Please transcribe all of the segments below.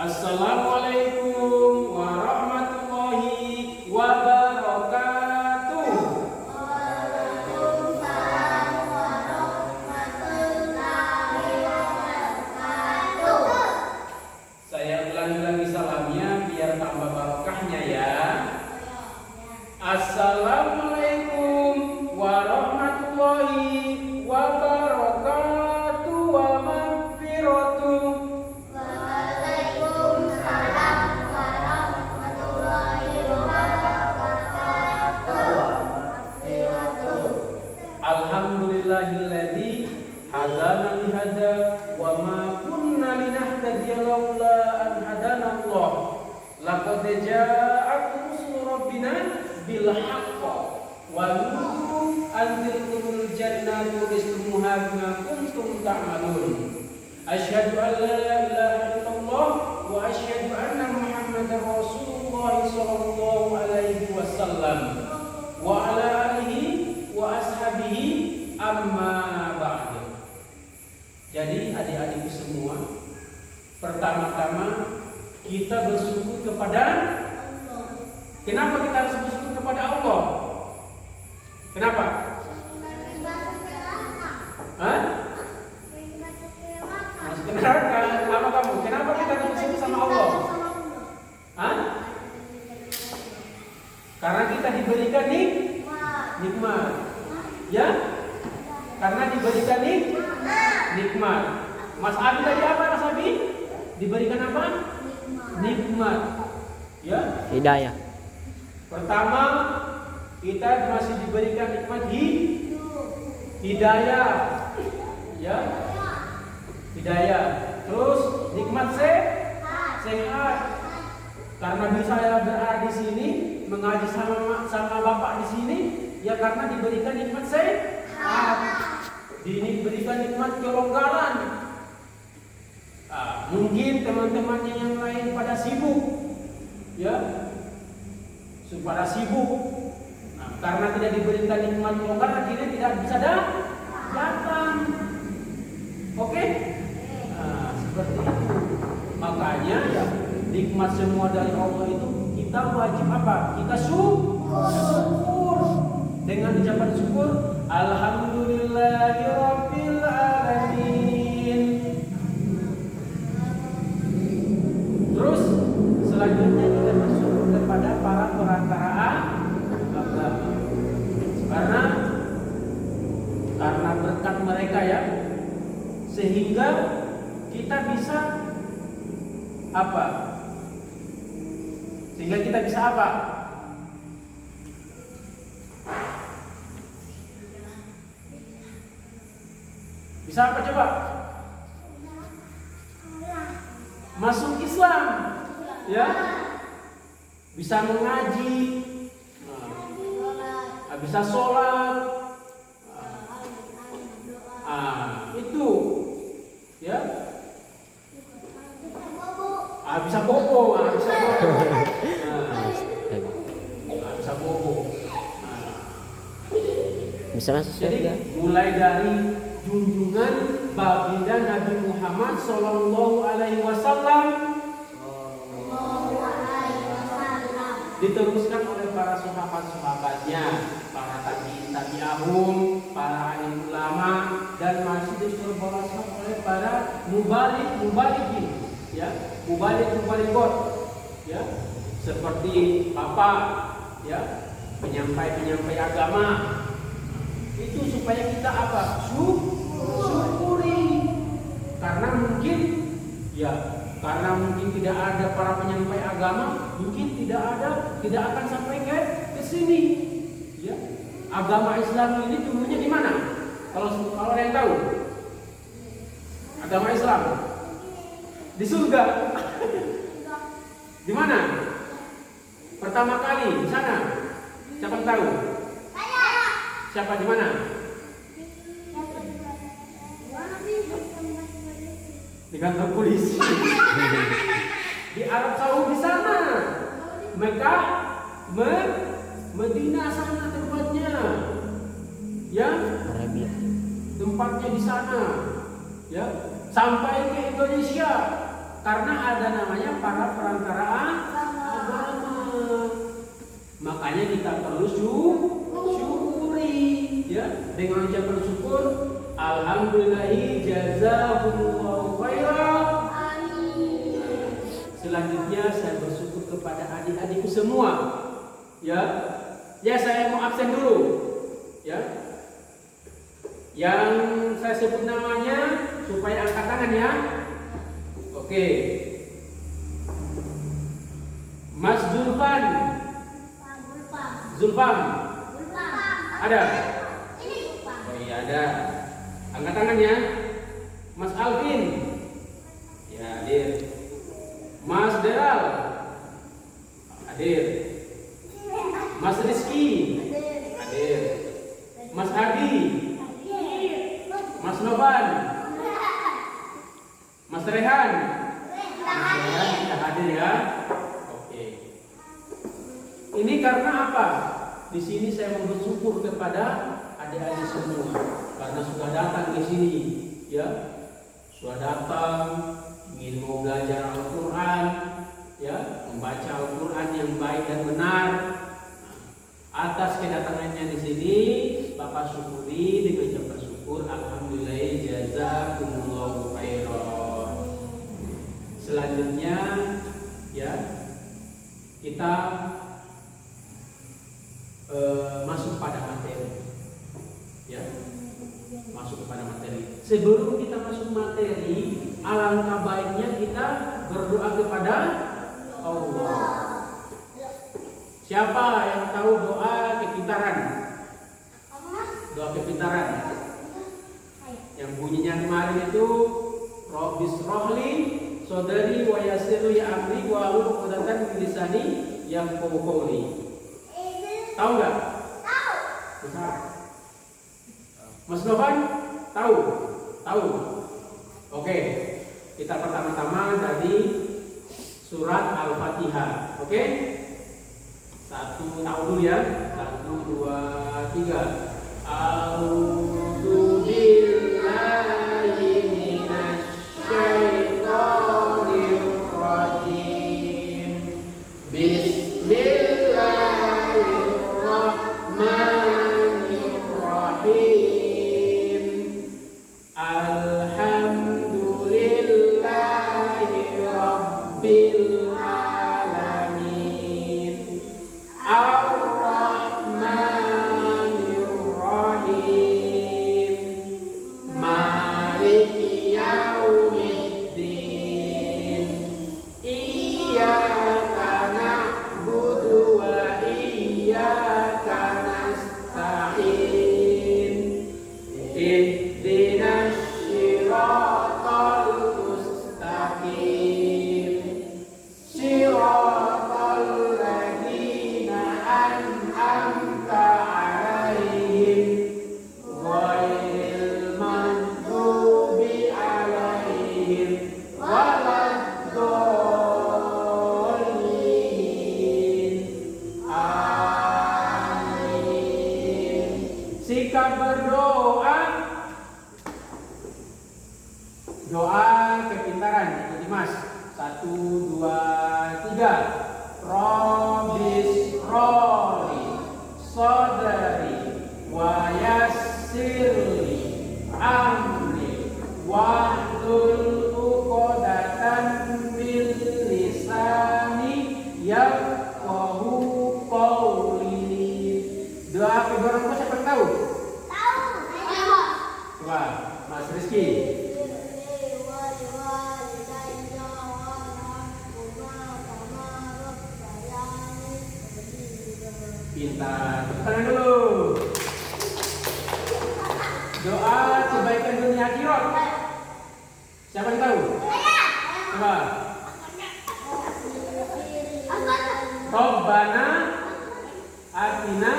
Assalamualaikum warahmatullahi wabarakatuh. Waalaikumsalam warahmatullahi wabarakatuh. Saya ulangi salamnya biar tambah barokahnya ya. Assalamualaikum warahmatullahi wabarakatuh wa maghfiratuh. Waalaikumsalam warahmatullahi wabarakatuh. Alhamdulillahilladzi hadana li hadza wa ma kunna linahtadiya laula an hadana Allah. Laqad ja'akum rusulu rabbina bil haqq wa nudu anzirkumul jannati uristumuha bima kuntum ta'malun. Asyhadu an la ilaha illallah wa asyhadu anna Muhammadar Rasulullah sallallahu alaihi wasallam wa ala alihi wa ashabihi amma ba'du. Jadi adik-adikku semua, pertama-tama kita bersyukur kepada Allah. Kenapa kita harus bersyukur kepada Allah? Kenapa? Hah? Masuk neraka. Kenapa kamu? Kenapa kita harus bersyukur sama Allah? Hah? Karena kita diberikan nikmat. Ya? Karena diberikan nikmat. Mas Abi tadi apa Mas Abi? Diberikan apa? Nikmat. Ya? Hidayah. Pertama, kita masih diberikan nikmat hidayah. Ya? Hidayah. Terus nikmat sehat. Karena bisa berada di sini, mengaji sama Bapak di sini, ya karena diberikan nikmat sehat. Diberikan nikmat kelonggaran. Mungkin teman-temannya yang lain pada sibuk, ya, pada sibuk. Karena tidak diberikan nikmat kelonggaran, akhirnya tidak bisa datang. Oke? Seperti itu. Makanya ya, nikmat semua dari Allah itu kita wajib apa? Kita syukur. Dengan ucapan syukur, alhamdulillahirabbil alamin. Terus selanjutnya kita bersyukur kepada para perantara agama. Karena berkat mereka ya, sehingga kita bisa apa? Sehingga kita bisa apa? Bisa apa coba? Masuk Islam, ya? Bisa mengaji, bisa sholat, itu, ya? Bisa bobo, bisa bobo. Bisa masuk Jadi surga. mulai dari junjungan baginda Nabi Muhammad Sallallahu Alaihi Wasallam diteruskan oleh para sahabat-sahabatnya, para tabi'ahum, para alim ulama, dan masih diperbolehkan oleh para mubalikin, ya, mubalikot, ya, seperti bapak, ya, penyampai agama. Itu supaya kita apa? Syukuri. Karena mungkin tidak ada para penyampai agama, mungkin tidak akan sampai ke sini. Ya. Agama Islam ini dulunya di mana? Kalau ada yang tahu? Agama Islam di surga. Di mana? Pertama kali di sana. Siapa yang tahu? Siapa di mana? Di kantor polisi. Di Arab Saudi sana. Mekah, Medina sana tempatnya. Ya, tempatnya di sana. Ya, sampai ke Indonesia. Karena ada namanya para perantara agama. Makanya kita perlu syukuri, ya, dengan ucapan syukur. Alhamdulillahi jazakumullahu khairan. Selanjutnya saya bersyukur kepada adik-adikku semua. Ya, saya mau absen dulu. Ya, yang saya sebut namanya supaya angkat tangan ya. Oke, Mas Zulfan. Ada? Oh iya ada. Angkat tangannya. Mas Alvin. Ya, hadir. Mas Deral. Hadir. Mas Rizky. Hadir. Mas Adi. Mas Novan. Mas Rehan. Kita hadir ya. Oke. Ini karena apa? Di sini saya mau bersyukur kepada adik-adik semua karena sudah datang di sini, ya. Sudah datang ingin mau belajar Al-Qur'an, ya, membaca Al-Qur'an yang baik dan benar. Atas kedatangannya di sini, Bapak syukuri dengan ucapan syukur. Alhamdulillah jazakumullahu khairan. Selanjutnya, ya, kita masuk pada materi, ya, masuk kepada materi. Sebelum kita masuk materi, alangkah baiknya kita berdoa kepada Allah. Siapa yang tahu doa kepintaran? Doa kepintaran yang bunyinya kemarin itu Rabbis rohli sodari wa yassirli amri wa hlul 'uqdatam min lisani yafqahu qawli. Tahu nggak? Tahu. Mas Novan tahu? Tahu. Oke. Kita pertama-tama dari surat Al-Fatihah. Oke? Satu tahu dulu ya. 1, 2, 3. A'udzu billahi minasy syaithanir rajim. Bismillahirrahmanirrahim. Alhamdulillahi rabbil alamin. Ar-Rahmanir-Rahim. Maliki yaumiddin. Iyyaka na'budu wa iyyaka nasta'in. Ihdinas siratal mustaqim. Siratal ladzina an'amta 'alaihim ghairil maghdubi 'alaihim waladdallin. Amin. Sikap berdoa. Doa kepintaran ikuti Mas. 1, 2, 3. Rabbis roli sodari wa yassirli amri wahlul 'uqdatam min lisani yafqahu qawli. Doa kedua orang siapa yang tahu? Coba Mas Rizky. Pintar. Tepuk tangan dulu. Doa kebaikan dunia akhirat. Siapa yang tahu? Coba. Rabbana atina.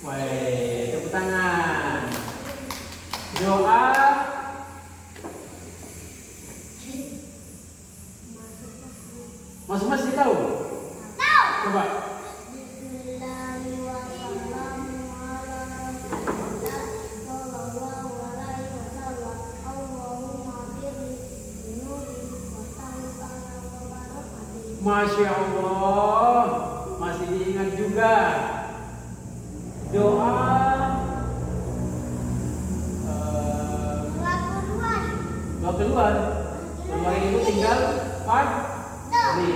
Woi, tepuk tangan. Doa Mas tahu? Tahu. Coba. Masya Allah, masih diingat juga doa keluar itu tinggal 4 nih.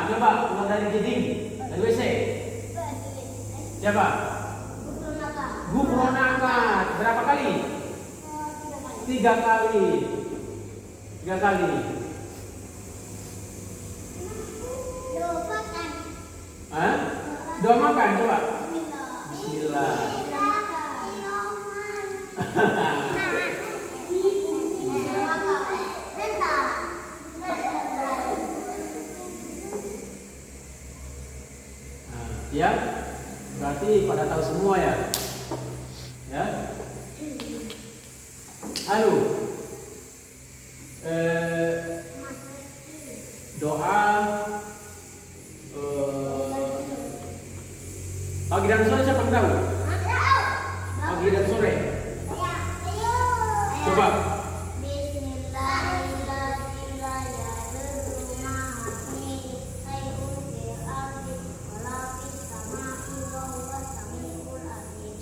Coba keluar dari jeding, dari WC. Siapa? Gufronaka. Berapa kali? 3 kali. 3 kali. Doa makan coba. Bismillah. Ya, berarti pada tahu semua ya. Ya. Lalu doa pagi dan sore siapa yang tahu? Pagi dan sore. Coba.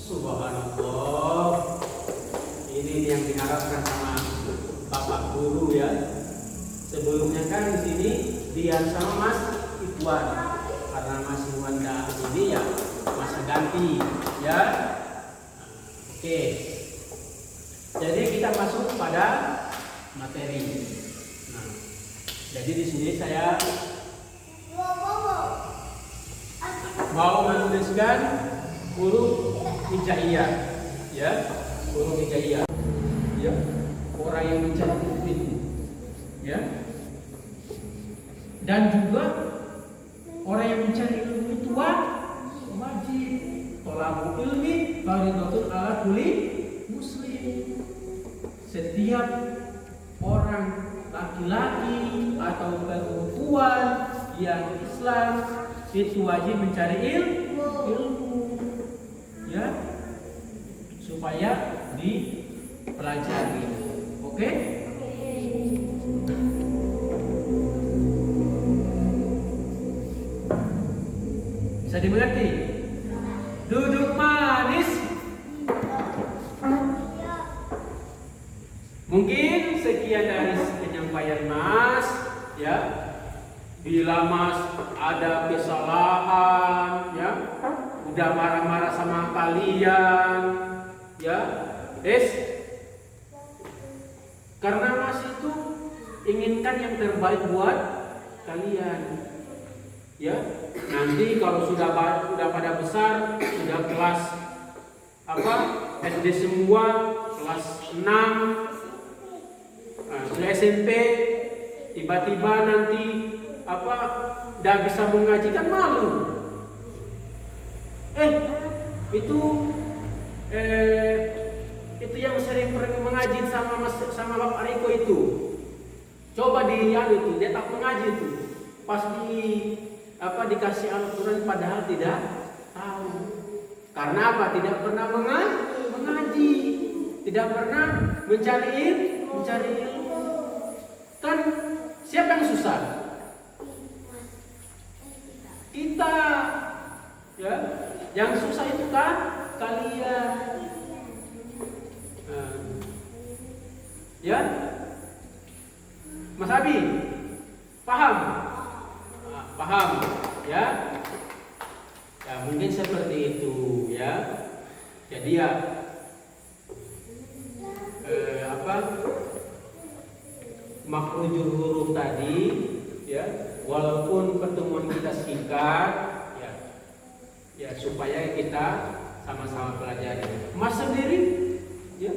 Subhanallah. Ini yang diharapkan sama Bapak Guru ya. Sebelumnya kan di sini Dian sama Mas Ikhwan. Karena Mas Ikhwan ini ya masa ganti ya. Oke. Jadi kita masuk pada materi. Nah, jadi di sini saya mau menuliskan huruf hijaiyah, ya, huruf hijaiyah, ya, orang yang mencari ilmu, ya, dan juga orang yang mencari ilmu itu wajib, tolabul ilmi fardhatun ala kulli muslim. Setiap orang laki-laki atau perempuan yang Islam itu wajib mencari ilmu, ya, supaya dipelajari. Oke? Bisa dimengerti? Duduk manis. Mungkin sekian dari penyampaian Mas, ya. Bila Mas ada kesalahan, ya, udah marah-marah sama kalian, ya, karena Mas itu inginkan yang terbaik buat kalian, ya. Nanti kalau sudah pada besar, sudah kelas SD semua, kelas 6, sudah SMP, tiba-tiba nanti udah bisa mengaji kan malu. Itu yang sering mengaji sama Bapak Riko itu. Coba dilihat itu, dia tak mengaji itu. Pasti dikasih Al-Quran padahal tidak tahu. Karena apa? Tidak pernah mengaji, tidak pernah mencari ilmu. Kan siapa yang susah? Kita, ya. Yang susah itu kan kalian. Ya, Mas Abi, paham? Paham, ya? Ya mungkin seperti itu, ya. Jadi ya, makhrujul huruf tadi, ya. Walaupun pertemuan kita singkat, ya supaya kita sama-sama pelajari. Mas sendiri, ya,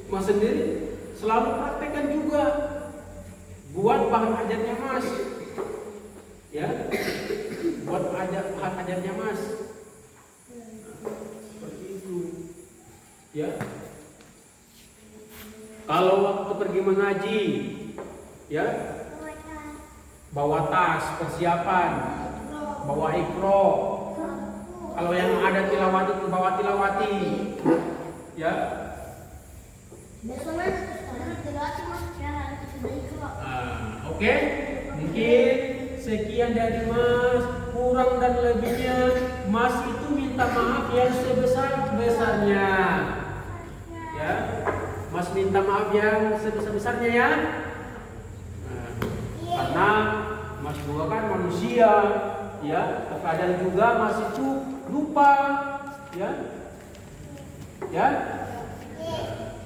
Mas sendiri selalu praktekkan juga, buat bahan ajarnya Mas, ya, buat bahan ajarnya Mas. Seperti itu, ya. Kalau waktu pergi mengaji, ya, bawa tas persiapan, bawa ikro. Kalau yang ada tilawati, bawa tilawati, ya. Oke, mungkin sekian dari Mas, kurang dan lebihnya Mas itu minta maaf yang sebesar-besarnya. Ya, Mas minta maaf yang sebesar-besarnya ya. Nah, karena Mas juga kan manusia, ya, terkadang juga Mas itu lupa, ya. Ya,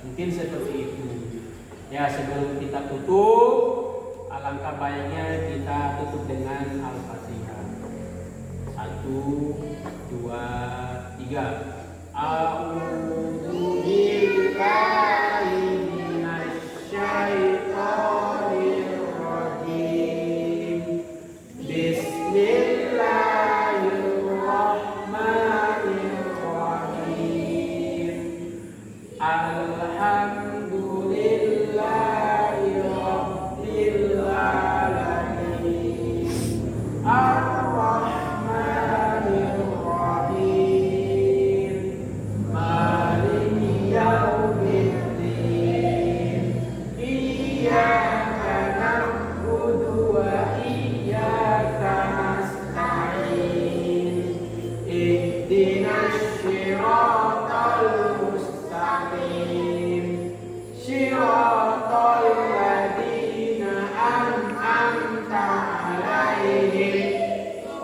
mungkin seperti itu. Ya, sebelum kita tutup, alangkah baiknya kita tutup dengan Al-Fatihah. 1, 2, 3. A'udzu billahi minasyaitonir rajim. Bismillahirrahmanirrahim. Alhamdulillahi rabbil alamin. Ar-Rahmanir Rahim. Maliki yaumiddin. Iyyaka na'budu wa iyyaka nasta'in. Ihdinas shiratal mustaqim. Shiratal ladzina an'amta 'alaihim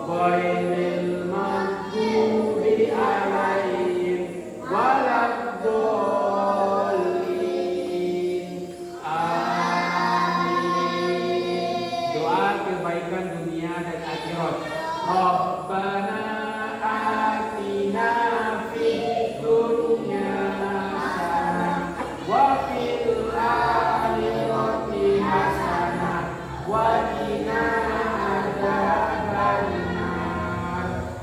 ghairil maghdubi 'alaihim waladdallin. Amin. Doa kebaikan dunia dan akhirat. Rabbana atina fid dunya hasanah wa fil akhirati hasanah wa qina adzabannar.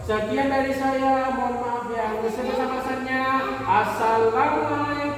Sekian dari saya, mohon maaf yang sebesar-besarnya. Assalamualaikum